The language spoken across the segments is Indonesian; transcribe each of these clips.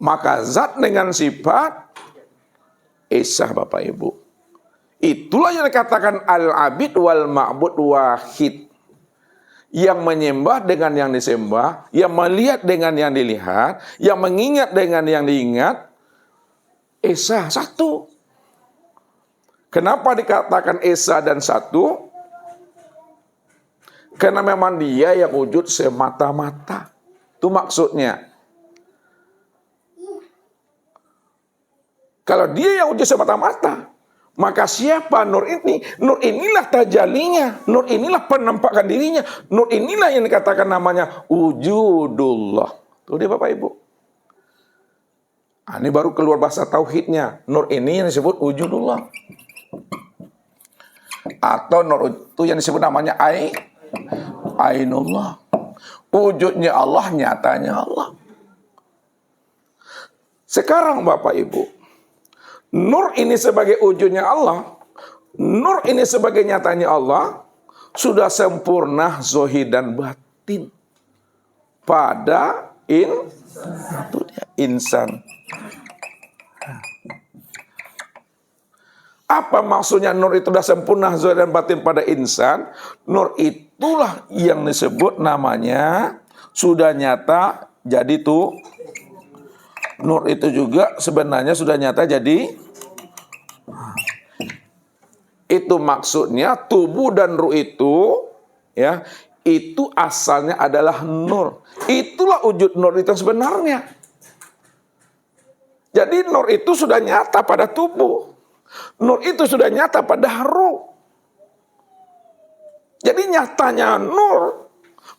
Maka zat dengan sifat esa Bapak Ibu. Itulah yang dikatakan al-abid wal ma'bud wahid. Yang menyembah dengan yang disembah, yang melihat dengan yang dilihat, yang mengingat dengan yang diingat, esa satu. Kenapa dikatakan esa dan satu? Karena memang dia yang wujud semata-mata. Itu maksudnya. Kalau dia yang wujud semata-mata, maka siapa nur ini? Nur inilah tajalinya. Nur inilah penampakan dirinya. Nur inilah yang dikatakan namanya wujudullah. Tuh dia Bapak Ibu. Ini baru keluar bahasa tauhidnya. Nur ini yang disebut wujudullah. Atau nur itu yang disebut namanya ainullah. Wujudnya Allah, nyatanya Allah. Sekarang Bapak Ibu, nur ini sebagai wujudnya Allah, nur ini sebagai nyatanya Allah, sudah sempurna zahir dan batin pada insan. Apa maksudnya nur itu sudah sempurna zahir dan batin pada insan? Nur itulah yang disebut namanya sudah nyata jadi tuh. Nur itu juga sebenarnya sudah nyata jadi. Itu maksudnya tubuh dan ruh itu, ya, itu asalnya adalah nur. Itulah wujud nur itu sebenarnya. Jadi nur itu sudah nyata pada tubuh. Nur itu sudah nyata pada ruh. Jadi nyatanya nur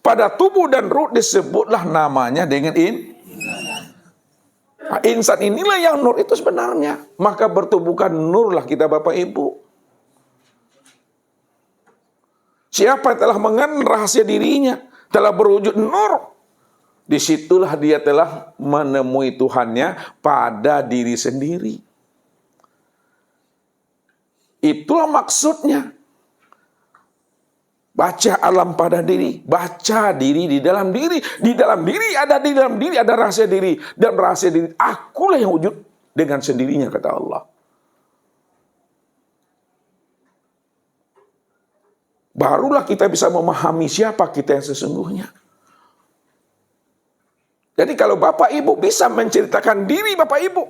pada tubuh dan ruh disebutlah namanya dengan insan inilah yang nur itu sebenarnya. Maka bertubuhkan nurlah kita Bapak Ibu. Siapa yang telah mengenal rahasia dirinya, telah berwujud nur, disitulah dia telah menemui Tuhannya pada diri sendiri. Itulah maksudnya. Baca alam pada diri, baca diri di dalam diri. Di dalam diri ada rahasia diri. Dan rahasia diri, akulah yang wujud dengan sendirinya, kata Allah. Barulah kita bisa memahami siapa kita yang sesungguhnya. Jadi kalau Bapak Ibu bisa menceritakan diri Bapak Ibu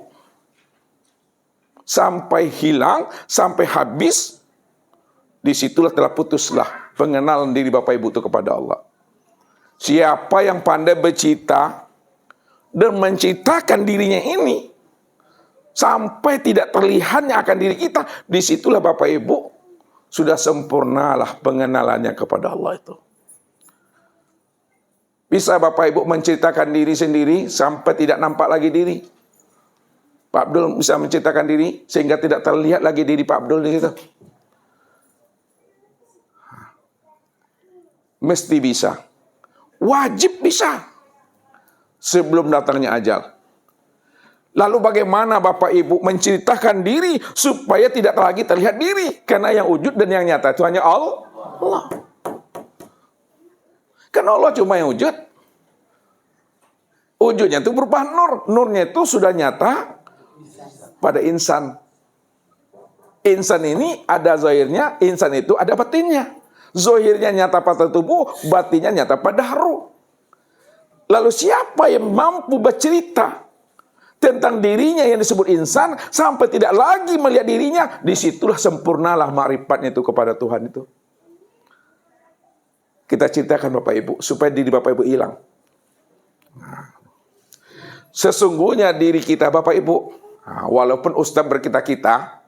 sampai hilang, sampai habis, disitulah telah putuslah pengenalan diri Bapak Ibu itu kepada Allah. Siapa yang pandai bercita dan menciptakan dirinya ini sampai tidak terlihatnya akan diri kita, disitulah Bapak Ibu sudah sempurnalah pengenalannya kepada Allah itu. Bisa Bapak Ibu menceritakan diri sendiri sampai tidak nampak lagi diri. Pak Abdul bisa menciptakan diri sehingga tidak terlihat lagi diri Pak Abdul di situ. Mesti bisa. Wajib bisa. Sebelum datangnya ajal. Lalu bagaimana Bapak Ibu menceritakan diri supaya tidak lagi terlihat diri? Karena yang wujud dan yang nyata itu hanya Allah. Karena Allah cuma yang wujud. Wujudnya itu berupa nur. Nurnya itu sudah nyata pada insan. Insan ini ada zahirnya, insan itu ada batinnya. Zahirnya nyata pada tubuh, batinnya nyata pada ruh. Lalu siapa yang mampu bercerita tentang dirinya yang disebut insan sampai tidak lagi melihat dirinya, disitulah sempurnalah ma'rifatnya itu kepada Tuhan itu. Kita ceritakan Bapak Ibu supaya diri Bapak Ibu hilang. Sesungguhnya diri kita Bapak Ibu, walaupun Ustaz berkita-kita,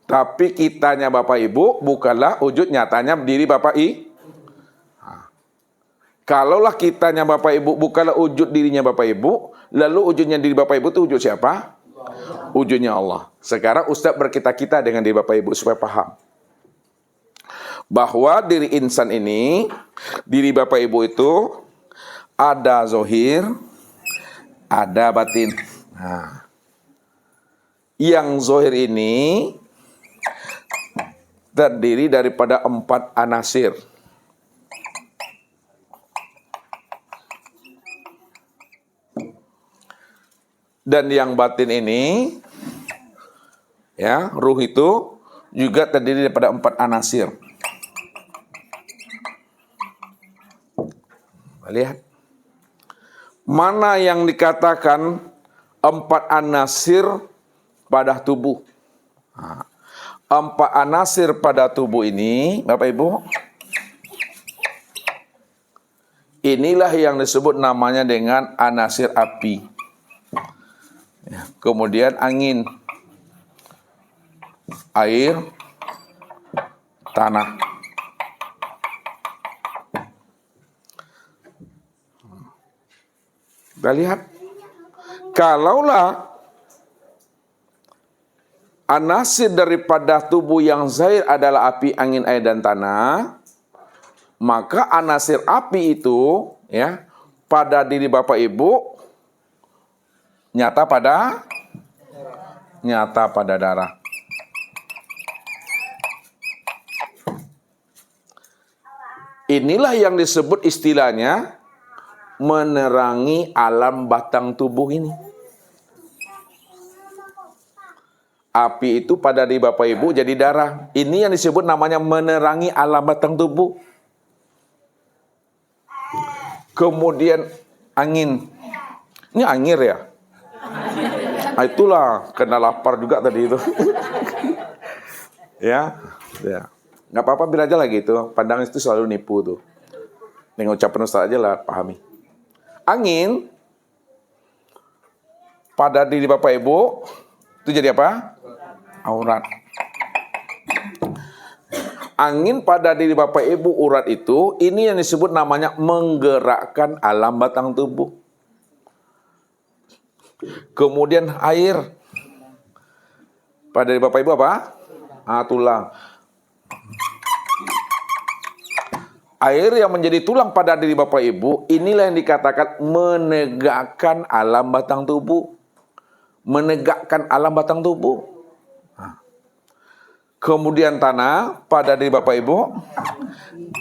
tapi kitanya Bapak Ibu bukanlah wujud nyatanya diri Bapak I. Kalaulah kitanya Bapak Ibu bukanlah wujud dirinya Bapak Ibu, lalu wujudnya diri Bapak Ibu itu wujud siapa? Wujudnya Allah. Sekarang Ustaz berkita-kita dengan diri Bapak Ibu supaya paham. Bahwa diri insan ini, diri Bapak Ibu itu ada zahir, ada batin. Nah, yang zahir ini terdiri daripada 4 anasir. Dan yang batin ini, ya, ruh itu juga terdiri daripada 4 anasir. Lihat. Mana yang dikatakan 4 anasir pada tubuh? 4 anasir pada tubuh ini, Bapak Ibu, inilah yang disebut namanya dengan anasir api. Kemudian angin, air, tanah. Kita lihat, kalaulah anasir daripada tubuh yang zahir adalah api, angin, air, dan tanah, maka anasir api itu, ya, pada diri Bapak Ibu nyata pada darah. Inilah yang disebut istilahnya menerangi alam batang tubuh ini. Api itu pada diri Bapak Ibu jadi darah. Ini yang disebut namanya menerangi alam batang tubuh. Kemudian angin. Ini angin ya? Itulah, kena lapar juga tadi itu. Ya. Nggak apa-apa, biar aja lagi itu. Pandangan itu selalu nipu tuh. Dengan ucapan Ustaz aja lah, pahami. Angin pada diri Bapak Ibu itu jadi apa? Aurat. Angin pada diri Bapak Ibu, urat itu, ini yang disebut namanya menggerakkan alam batang tubuh. Kemudian air pada diri Bapak Ibu apa? Tulang. Air yang menjadi tulang pada diri Bapak Ibu, inilah yang dikatakan menegakkan alam batang tubuh. Menegakkan alam batang tubuh. Kemudian tanah pada diri Bapak Ibu,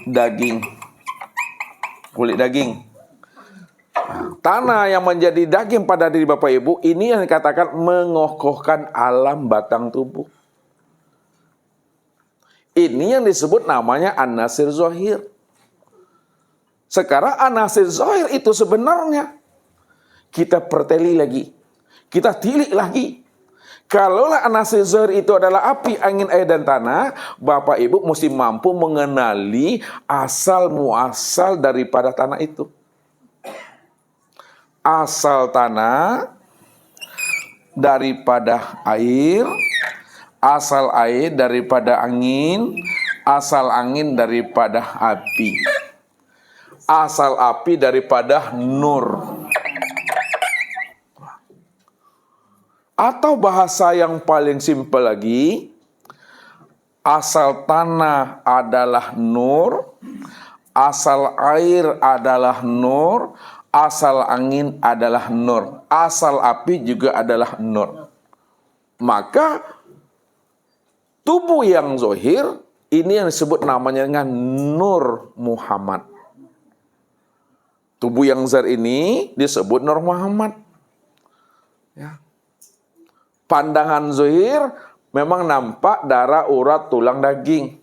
daging, kulit daging. Tanah yang menjadi daging pada diri Bapak Ibu, ini yang dikatakan mengokohkan alam batang tubuh. Ini yang disebut namanya anasir zahir. Sekarang anasir zahir itu sebenarnya kita perteli lagi, kita tilik lagi. Kalaulah anasir zahir itu adalah api, angin, air, dan tanah, Bapak Ibu mesti mampu mengenali asal muasal daripada tanah itu. Asal tanah daripada air, asal air daripada angin, asal angin daripada api, asal api daripada nur. Atau bahasa yang paling simpel lagi, asal tanah adalah nur, asal air adalah nur, asal angin adalah nur, asal api juga adalah nur. Maka tubuh yang zahir ini yang disebut namanya dengan Nur Muhammad. Tubuh yang zahir ini disebut Nur Muhammad. Ya. Pandangan zahir memang nampak darah, urat, tulang, daging.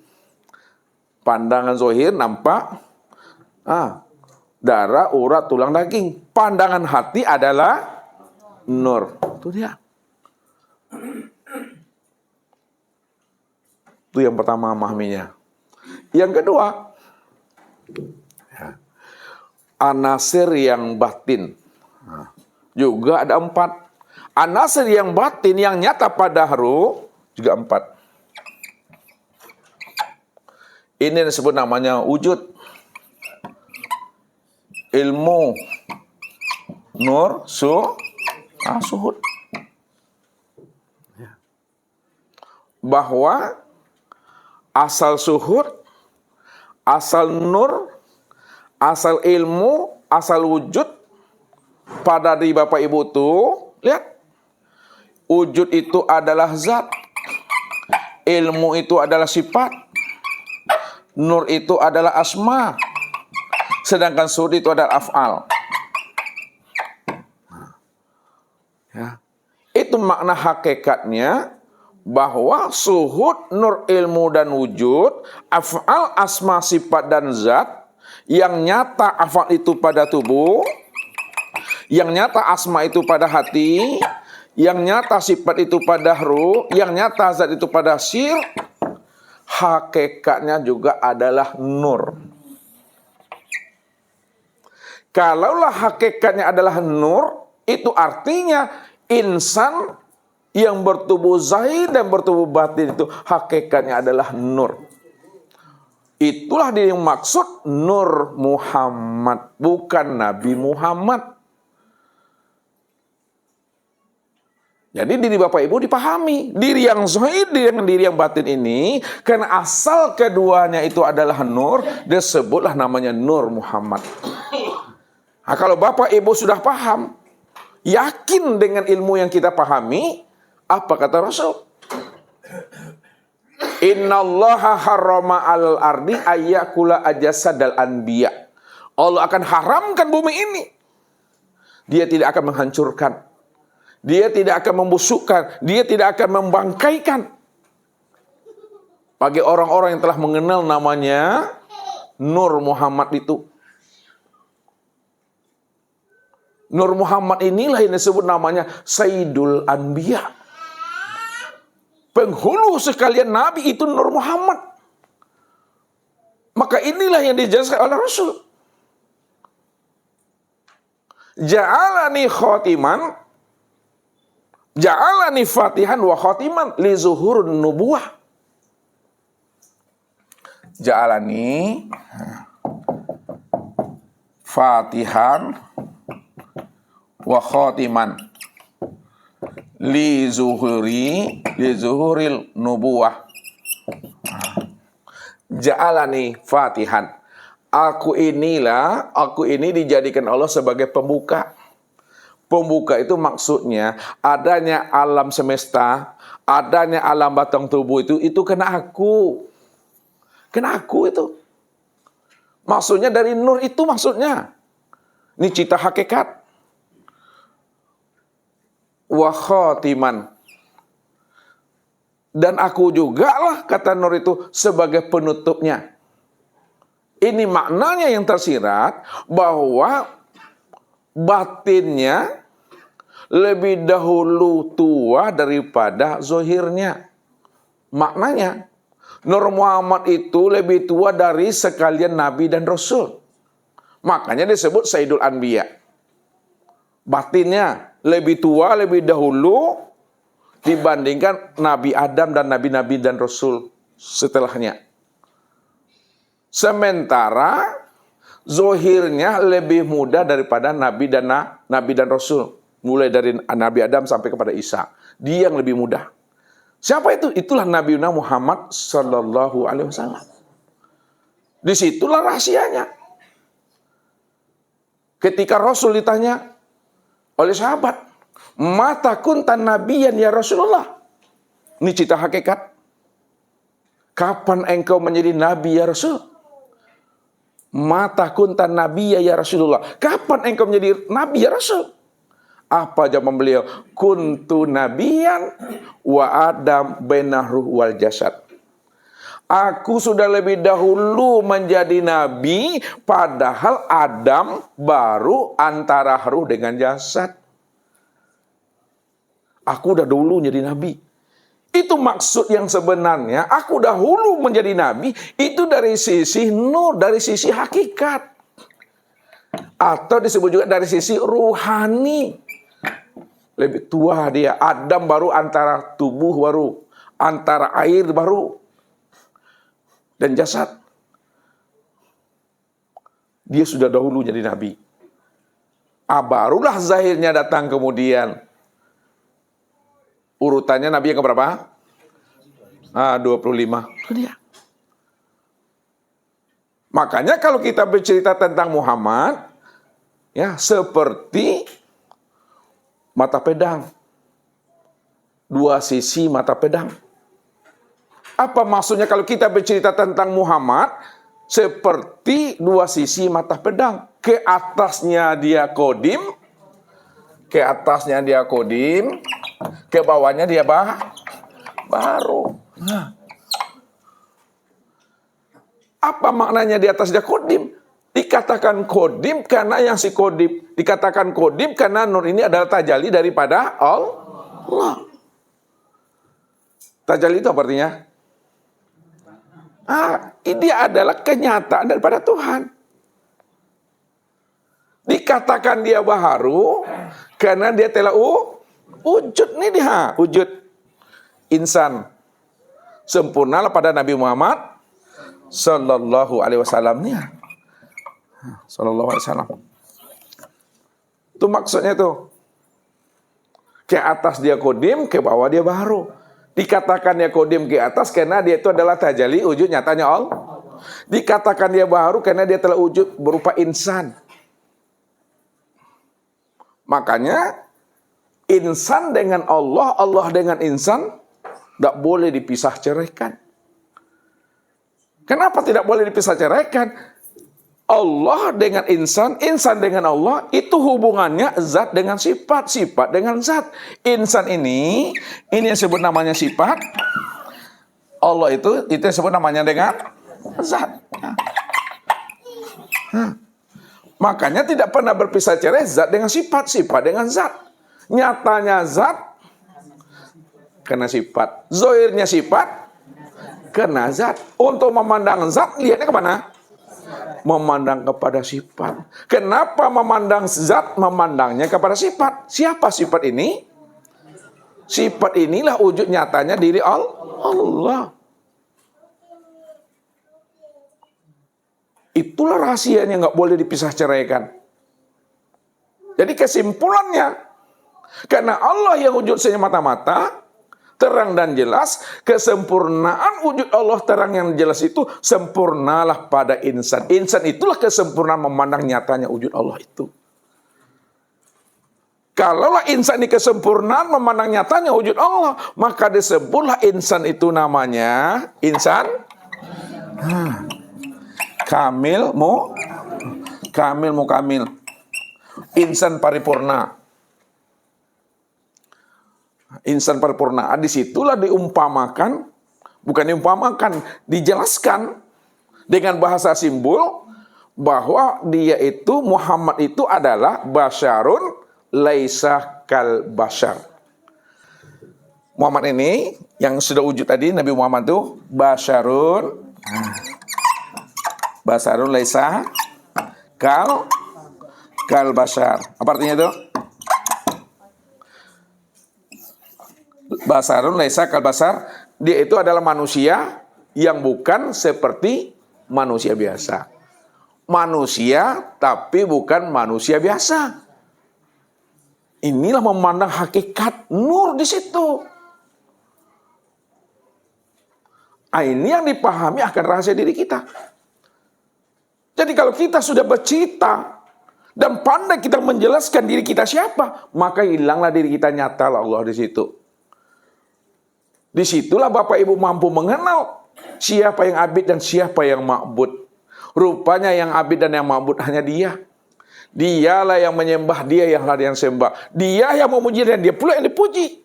Pandangan zahir nampak darah, urat, tulang, daging. Pandangan hati adalah nur. Itu dia. Itu yang pertama memahaminya. Yang kedua, anasir yang batin. Juga ada 4. Anasir yang batin yang nyata pada ruh juga 4. Ini yang disebut namanya wujud, ilmu, nur, suhud. Bahwa asal suhud, asal nur, asal ilmu, asal wujud pada diri Bapak Ibu tuh, lihat. Wujud itu adalah zat, ilmu itu adalah sifat, nur itu adalah asma, sedangkan suhud itu adalah af'al. Ya. makna hakikatnya bahwa suhud, nur, ilmu, dan wujud, af'al, asma, sifat, dan zat, yang nyata af'al itu pada tubuh, yang nyata asma itu pada hati, yang nyata sifat itu pada ruh, yang nyata zat itu pada sir, hakikatnya juga adalah nur. Kalaulah hakikatnya adalah nur, itu artinya insan yang bertubuh zahir dan bertubuh batin itu hakikatnya adalah nur. Itulah dia yang maksud Nur Muhammad, bukan Nabi Muhammad. Jadi diri Bapak Ibu dipahami, diri yang zahir dengan diri yang batin ini, karena asal keduanya itu adalah nur, disebutlah namanya Nur Muhammad. Nah, kalau Bapak Ibu sudah paham, yakin dengan ilmu yang kita pahami, apa kata Rasul? Innallaha harrama alal ardi ayyakula ajasadal anbiya. Allah akan haramkan bumi ini. Dia tidak akan menghancurkan. Dia tidak akan membusukkan. Dia tidak akan membangkaikan. Bagi orang-orang yang telah mengenal namanya Nur Muhammad itu. Nur Muhammad inilah yang disebut namanya Sayyidul Anbiya. Penghulu sekalian Nabi itu Nur Muhammad. Maka inilah yang dijelaskan oleh Rasul. Ja'alani khotiman, ja'alani fatihan wa khotiman li zuhurun nubuwah. Ja'alani fatihan wa khotiman li zuhuril nubuwah. Ja'alani fatihan. Aku ini dijadikan Allah sebagai pembuka. Pembuka itu maksudnya adanya alam semesta, adanya alam batang tubuh itu kena aku. Kena aku itu. Maksudnya dari nur itu maksudnya. Ini cita hakikat. Wa khotiman. Dan aku juga lah, kata nur itu, sebagai penutupnya. Ini maknanya yang tersirat, bahwa batinnya lebih dahulu tua daripada zohirnya. Maknanya, Nur Muhammad itu lebih tua dari sekalian Nabi dan Rasul. Makanya disebut Sayyidul Anbiya. Batinnya lebih tua, lebih dahulu dibandingkan Nabi Adam dan Nabi-Nabi dan Rasul setelahnya. Sementara zohirnya lebih muda daripada Nabi dan Rasul. Mulai dari Nabi Adam sampai kepada Isa. Dia yang lebih muda. Siapa itu? Itulah Nabi Muhammad Sallallahu Alaihi Wasallam. Disitulah rahasianya. Ketika Rasul ditanya oleh sahabat, mata kuntan nabiyan ya Rasulullah. Ini cita hakikat. Kapan engkau menjadi nabi ya Rasul? Mata kuntan nabiya ya Rasulullah. Kapan engkau menjadi nabi ya Rasul? Apa jawaban beliau? Kuntu nabiyan wa Adam bainah ruh wal jasad. Aku sudah lebih dahulu menjadi nabi, padahal Adam baru antara ruh dengan jasad. Aku udah dulu jadi nabi. Itu maksud yang sebenarnya, aku dahulu menjadi nabi, itu dari sisi nur, dari sisi hakikat. Atau disebut juga dari sisi ruhani. Lebih tua dia. Adam baru antara tubuh baru, antara air baru, dan jasad. Dia sudah dahulu jadi nabi. Barulah zahirnya datang kemudian. Urutannya nabi yang keberapa? 25. Itu dia. Makanya kalau kita bercerita tentang Muhammad, ya seperti mata pedang. Dua sisi mata pedang. Apa maksudnya kalau kita bercerita tentang Muhammad? Seperti dua sisi mata pedang. Ke atasnya dia kodim. ke bawahnya dia baru. Nah. Apa maknanya di atas dia kodim? Dikatakan kodim karena yang si kodim. Dikatakan kodim karena nur ini adalah tajalli daripada Allah. Tajalli itu apa artinya? Dia adalah kenyataan daripada Tuhan. Dikatakan dia baharu karena dia telah wujud nih dia, wujud insan sempurna pada Nabi Muhammad sallallahu alaihi wasallamnya. Sallallahu alaihi wasallam. Itu maksudnya tuh. Ke atas dia kodim, ke bawah dia baharu. Dikatakan dia kodim ke atas karena dia itu adalah tajalli wujud nyatanya Allah. Dikatakan dia baharu karena dia telah wujud berupa insan. Makanya insan dengan Allah, Allah dengan insan tidak boleh dipisah ceraikan. Kenapa tidak boleh dipisah ceraikan? Allah dengan insan, insan dengan Allah, itu hubungannya zat dengan sifat, sifat dengan zat. Insan ini yang disebut namanya sifat. Allah itu disebut namanya dengan zat. Makanya tidak pernah berpisah cerai zat dengan sifat, sifat dengan zat. Nyatanya zat kena sifat, zohirnya sifat kena zat. Untuk memandang zat, lihatnya kemana? Memandang kepada sifat. Kenapa memandang zat? Memandangnya kepada sifat. Siapa sifat ini? Sifat inilah wujud nyatanya diri Allah. Itulah rahasianya, nggak boleh dipisah ceraikan. Jadi kesimpulannya, karena Allah yang wujud semata-mata, terang dan jelas, kesempurnaan wujud Allah terang yang jelas itu sempurnalah pada insan. Insan itulah kesempurnaan memandang nyatanya wujud Allah itu. Kalaulah insan ini kesempurnaan memandang nyatanya wujud Allah, maka disebutlah insan itu namanya insan kamil mukamil, insan paripurna. Insan paripurna. Disitulah diumpamakan, bukan diumpamakan, dijelaskan dengan bahasa simbol bahwa dia itu, Muhammad itu adalah basyarun laisa kal basyar. Muhammad ini yang sudah wujud tadi, Nabi Muhammad itu basyarun laisa kal basyar. Apa artinya itu? Basarun laisa kal basar, dia itu adalah manusia yang bukan seperti manusia biasa. Manusia tapi bukan manusia biasa. Inilah memandang hakikat nur di situ. Ini yang dipahami akan rahasia diri kita. Jadi kalau kita sudah bercita dan pandai kita menjelaskan diri kita siapa, maka hilanglah diri kita nyata Allah di situ. Disitulah Bapak Ibu mampu mengenal siapa yang abid dan siapa yang ma'bud. Rupanya yang abid dan yang ma'bud hanya dia. Dialah yang menyembah, dia yang sembah. Dia yang memuji dan dia pula yang dipuji.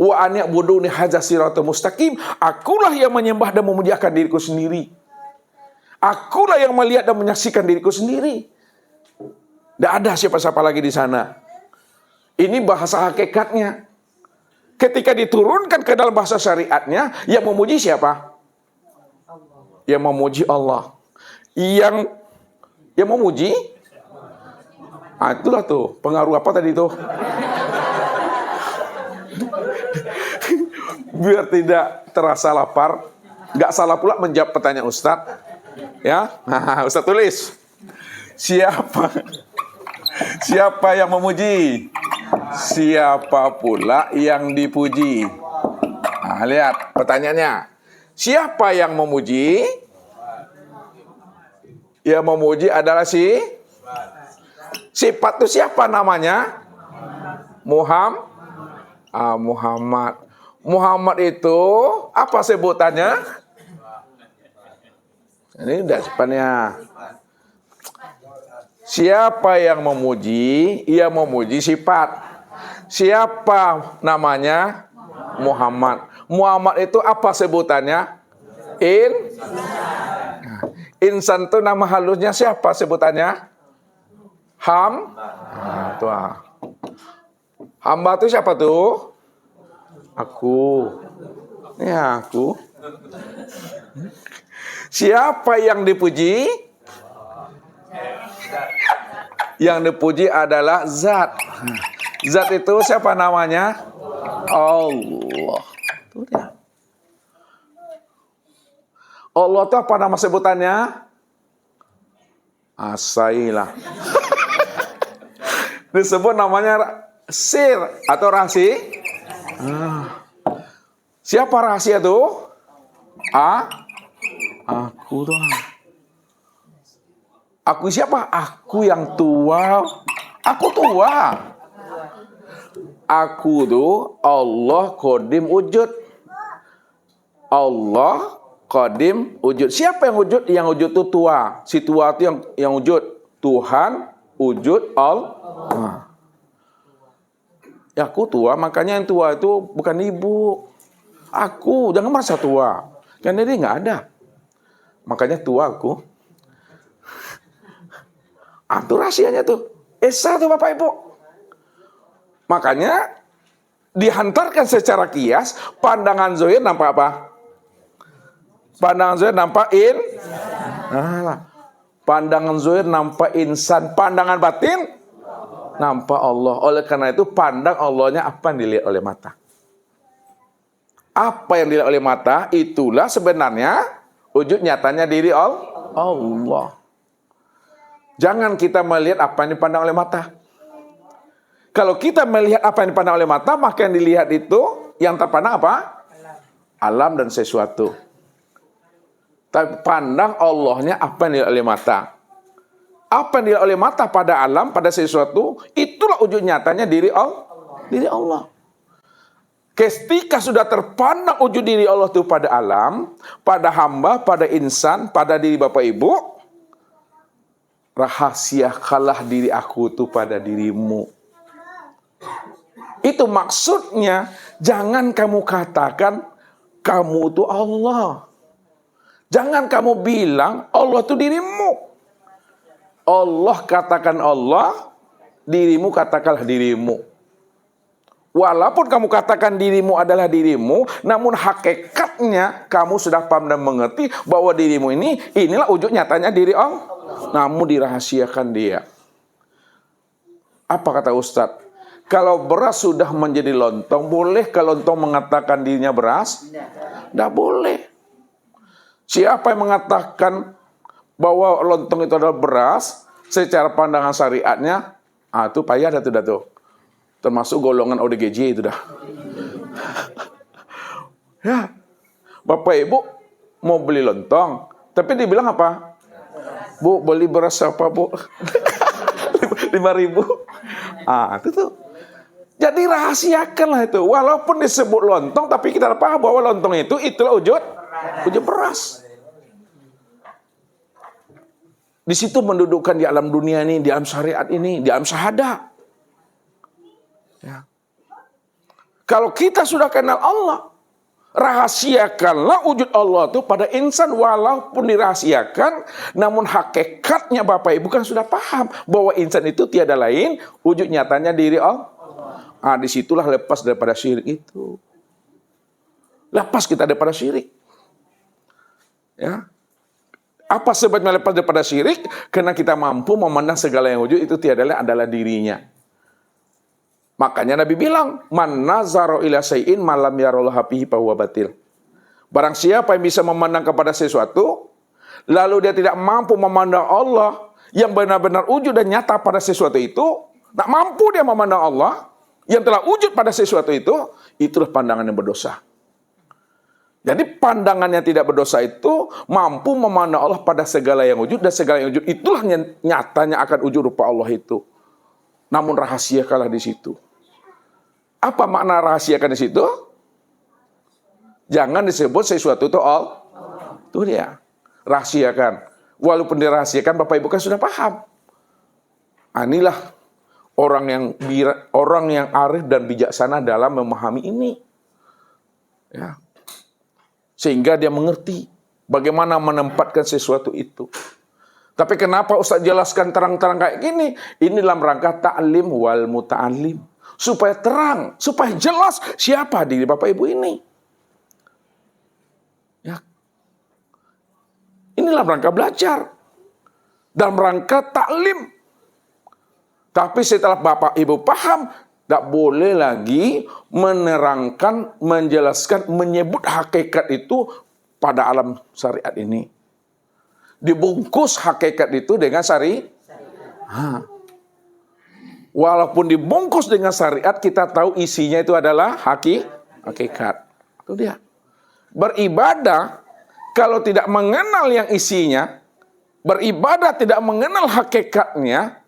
Wa an ya'buduni hadza siratal mustaqim. Akulah yang menyembah dan memuliakan diriku sendiri. Akulah yang melihat dan menyaksikan diriku sendiri. Tidak ada siapa-siapa lagi di sana. Ini bahasa hakikatnya. Ketika diturunkan ke dalam bahasa syariatnya, yang memuji siapa? Yang memuji Allah. Yang memuji, itulah tuh pengaruh apa tadi tuh? Biar tidak terasa lapar, nggak salah pula menjawab pertanyaan Ustadz. Ya, Ustadz tulis. Siapa yang memuji? Siapa pula yang dipuji? Nah, lihat pertanyaannya. Siapa yang memuji? Yang memuji adalah sifat itu siapa namanya? Muhammad. Muhammad itu apa sebutannya? Ini udah depannya. Siapa yang memuji? Ia memuji sifat. Siapa namanya? Muhammad. Muhammad itu apa sebutannya? Insan itu nama halusnya siapa sebutannya? Hamba itu siapa tuh? Aku. Ya, aku. Siapa yang dipuji? Yang dipuji adalah zat. Zat itu siapa namanya? Allah. Itu dia. Allah itu apa nama sebutannya? Asailah. Disebut namanya sir atau rahasia. Siapa rahasia tuh? Aku doang. Aku siapa? Aku yang tua. Aku tua. Aku tuh Allah Qadim Wujud. Allah Qadim Wujud. Siapa yang wujud? Yang wujud itu tua. Si tua itu yang wujud. Tuhan wujud Allah. Ya aku tua, makanya yang tua itu bukan ibu. Aku, jangan merasa tua. Karena dia nggak ada. Makanya tua aku. Itu rahasianya tuh. Esa tuh Bapak Ibu. Makanya dihantarkan secara kias, pandangan zahir nampak apa? Pandangan zahir nampak pandangan zahir nampak insan, pandangan batin nampak Allah. Oleh karena itu pandang Allahnya apa yang dilihat oleh mata. Apa yang dilihat oleh mata itulah sebenarnya wujud nyatanya diri Allah. Jangan kita melihat apa yang dipandang oleh mata. Kalau kita melihat apa yang dipandang oleh mata, maka yang dilihat itu yang terpandang apa? Alam dan sesuatu. Tapi pandang Allahnya apa yang dilihat oleh mata. Apa yang dilihat oleh mata pada alam, pada sesuatu, itulah wujud nyatanya diri Allah. Ketika sudah terpandang wujud diri Allah itu pada alam, pada hamba, pada insan, pada diri Bapak Ibu, rahasiakanlah diri aku itu pada dirimu. Itu maksudnya, jangan kamu katakan kamu itu Allah. Jangan kamu bilang Allah itu dirimu. Allah katakan Allah, dirimu katakanlah dirimu. Walaupun kamu katakan dirimu adalah dirimu, namun hakikatnya kamu sudah paham dan mengerti bahwa dirimu inilah wujud nyatanya diri Allah. Namun dirahasiakan dia. Apa kata Ustadz? Kalau beras sudah menjadi lontong, boleh kalau lontong mengatakan dirinya beras? Tidak boleh. Siapa yang mengatakan bahwa lontong itu adalah beras, secara pandangan syariatnya, itu payah dah tuh. Termasuk golongan ODGJ itu dah. Ya, Bapak Ibu mau beli lontong, tapi dibilang apa? Bu, beli beras apa Bu? 5.000. Itu tuh. Jadi rahasiakanlah itu. Walaupun disebut lontong, tapi kita paham bahwa lontong itulah wujud beras. Di situ mendudukkan di alam dunia ini, di alam syariat ini, di alam syahadah. Ya. Kalau kita sudah kenal Allah, rahasiakanlah wujud Allah itu pada insan, walaupun dirahasiakan, namun hakikatnya Bapak Ibu kan sudah paham bahwa insan itu tiada lain, wujud nyatanya diri Allah. Disitulah lepas daripada syirik itu. Lepas kita daripada syirik. Ya. Apa sebabnya lepas daripada syirik? Karena kita mampu memandang segala yang wujud itu tiada lain adalah dirinya. Makanya Nabi bilang, man nazara ila syai'in malam yarallahu fihi fahuwa batil. Barang siapa yang bisa memandang kepada sesuatu, lalu dia tidak mampu memandang Allah yang benar-benar wujud dan nyata pada sesuatu itu, tak mampu dia memandang Allah yang telah wujud pada sesuatu itu, itulah pandangan yang berdosa. Jadi pandangan yang tidak berdosa itu mampu memandang Allah pada segala yang wujud, dan segala yang wujud itulah yang nyatanya akan wujud rupa Allah itu. Namun rahasiakanlah di situ. Apa makna rahasiakan di situ? Jangan disebut sesuatu itu Allah. Itu dia. Rahasiakan. Walaupun dirahasiakan, Bapak Ibu kan sudah paham. Inilah orang yang arif dan bijaksana dalam memahami ini. Ya. Sehingga dia mengerti bagaimana menempatkan sesuatu itu. Tapi kenapa Ustaz jelaskan terang-terang kayak gini? Ini dalam rangka ta'lim wal muta'alim. Supaya terang, supaya jelas siapa diri Bapak Ibu ini. Ya. Ini dalam rangka belajar. Dalam rangka taklim. Tapi setelah Bapak Ibu paham, tidak boleh lagi menerangkan, menjelaskan, menyebut hakikat itu pada alam syariat ini. Dibungkus hakikat itu dengan walaupun dibungkus dengan syariat, kita tahu isinya itu adalah hakikat. Itu dia. Beribadah, kalau tidak mengenal yang isinya, beribadah tidak mengenal hakikatnya,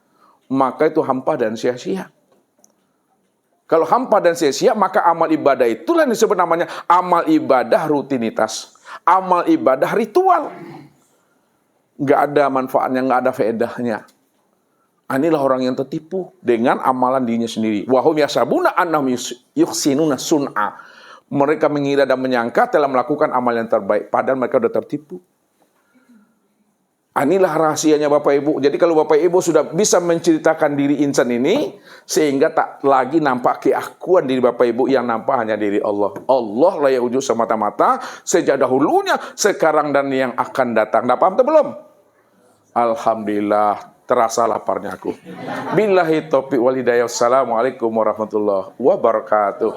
maka itu hampa dan sia-sia. Kalau hampa dan sia-sia, maka amal ibadah itulah yang disebut namanya amal ibadah rutinitas. Amal ibadah ritual. Nggak ada manfaatnya, nggak ada faedahnya. Inilah orang yang tertipu dengan amalan dirinya sendiri. Wahum yasabuna annahum yuhsinuna sun'a. Mereka mengira dan menyangka telah melakukan amal yang terbaik, padahal mereka sudah tertipu. Inilah rahasianya Bapak Ibu. Jadi kalau Bapak Ibu sudah bisa menceritakan diri insan ini, sehingga tak lagi nampak keakuan diri Bapak Ibu, yang nampak hanya diri Allah. Allah lah yang wujud semata-mata, sejak dahulunya, sekarang dan yang akan datang. Dah paham atau belum? Alhamdulillah, terasa laparnya aku. Billahi taufiq wal hidayah. Wassalamualaikum warahmatullahi wabarakatuh.